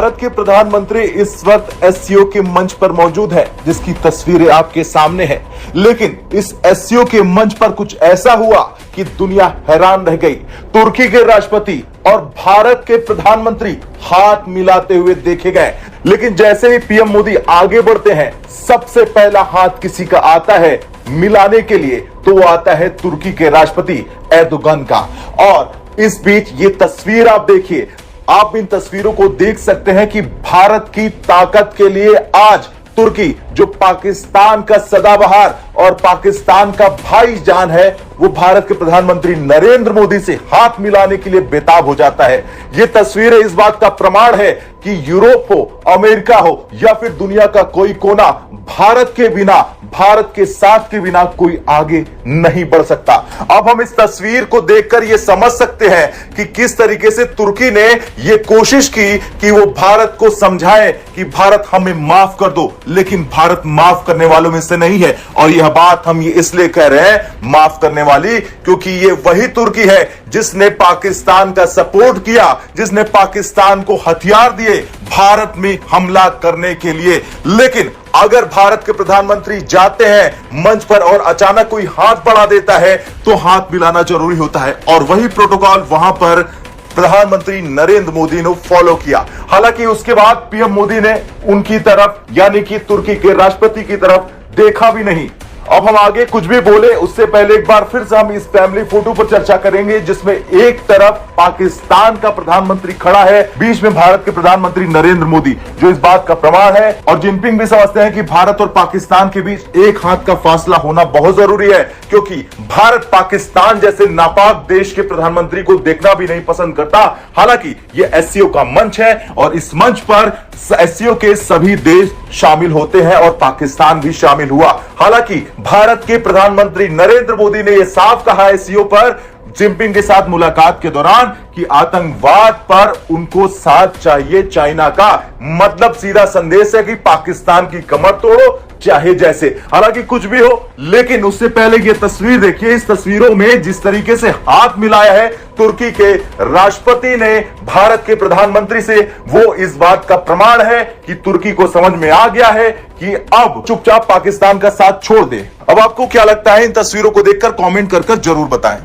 भारत के प्रधानमंत्री इस वक्त एससीओ के मंच पर मौजूद है, जिसकी तस्वीरें आपके सामने है। लेकिन इस एससीओ के मंच पर कुछ ऐसा हुआ कि दुनिया हैरान रह गई। तुर्की के राष्ट्रपति और भारत के प्रधानमंत्री हाथ मिलाते हुए देखे गए। लेकिन जैसे ही पीएम मोदी आगे बढ़ते हैं, सबसे पहला हाथ किसी का आता है मिलाने के लिए, तो वो आता है तुर्की के राष्ट्रपति एर्दोगन का। और इस बीच ये तस्वीर आप देखिए, आप इन तस्वीरों को देख सकते हैं कि भारत की ताकत के लिए आज तुर्की, जो पाकिस्तान का सदाबहार और पाकिस्तान का भाईजान है, वो भारत के प्रधानमंत्री नरेंद्र मोदी से हाथ मिलाने के लिए बेताब हो जाता है। ये तस्वीरें इस बात का प्रमाण है कि यूरोप हो, अमेरिका हो या फिर दुनिया का कोई कोना, भारत के बिना, भारत के साथ के बिना कोई आगे नहीं बढ़ सकता। अब हम इस तस्वीर को देखकर यह समझ सकते हैं कि किस तरीके से तुर्की ने यह कोशिश की कि वो भारत को समझाए कि भारत हमें माफ कर दो, लेकिन भारत माफ करने वालों में से नहीं है। और यह बात हम ये इसलिए कह रहे हैं माफ करने वाली, क्योंकि ये वही तुर्की है जिसने पाकिस्तान का सपोर्ट किया, जिसने पाकिस्तान को हथियार दिए भारत में हमला करने के लिए। लेकिन अगर भारत के प्रधानमंत्री जाते हैं मंच पर और अचानक कोई हाथ बढ़ा देता है, तो हाथ मिलाना जरूरी होता है। और वही प्रोटोकॉल वहां पर प्रधानमंत्री नरेंद्र मोदी ने फॉलो किया। हालांकि उसके बाद पीएम मोदी ने उनकी तरफ, यानी कि तुर्की के राष्ट्रपति की तरफ देखा भी नहीं। अब हम आगे कुछ भी बोले उससे पहले एक बार फिर से हम इस फैमिली फोटो पर चर्चा करेंगे, जिसमें एक तरफ पाकिस्तान का प्रधानमंत्री खड़ा है, बीच में भारत के प्रधानमंत्री नरेंद्र मोदी, जो इस बात का प्रमाण है। और जिनपिंग भी समझते हैं कि भारत और पाकिस्तान के बीच एक हाथ का फासला होना बहुत जरूरी है, क्योंकि भारत पाकिस्तान जैसे नापाक देश के प्रधानमंत्री को देखना भी नहीं पसंद करता। हालांकि यह एससीओ का मंच है और इस मंच पर एससीओ के सभी देश शामिल होते हैं और पाकिस्तान भी शामिल हुआ। हालांकि भारत के प्रधानमंत्री नरेंद्र मोदी ने यह साफ कहा एससीओ पर जिनपिंग के साथ मुलाकात के दौरान कि आतंकवाद पर उनको साथ चाहिए चाइना का। मतलब सीधा संदेश है कि पाकिस्तान की कमर तोड़ो चाहे जैसे। हालांकि कुछ भी हो, लेकिन उससे पहले ये तस्वीर देखिए। इस तस्वीरों में जिस तरीके से हाथ मिलाया है तुर्की के राष्ट्रपति ने भारत के प्रधानमंत्री से, वो इस बात का प्रमाण है कि तुर्की को समझ में आ गया है कि अब चुपचाप पाकिस्तान का साथ छोड़ दे। अब आपको क्या लगता है इन तस्वीरों को देखकर? कमेंट कर जरूर बताएं।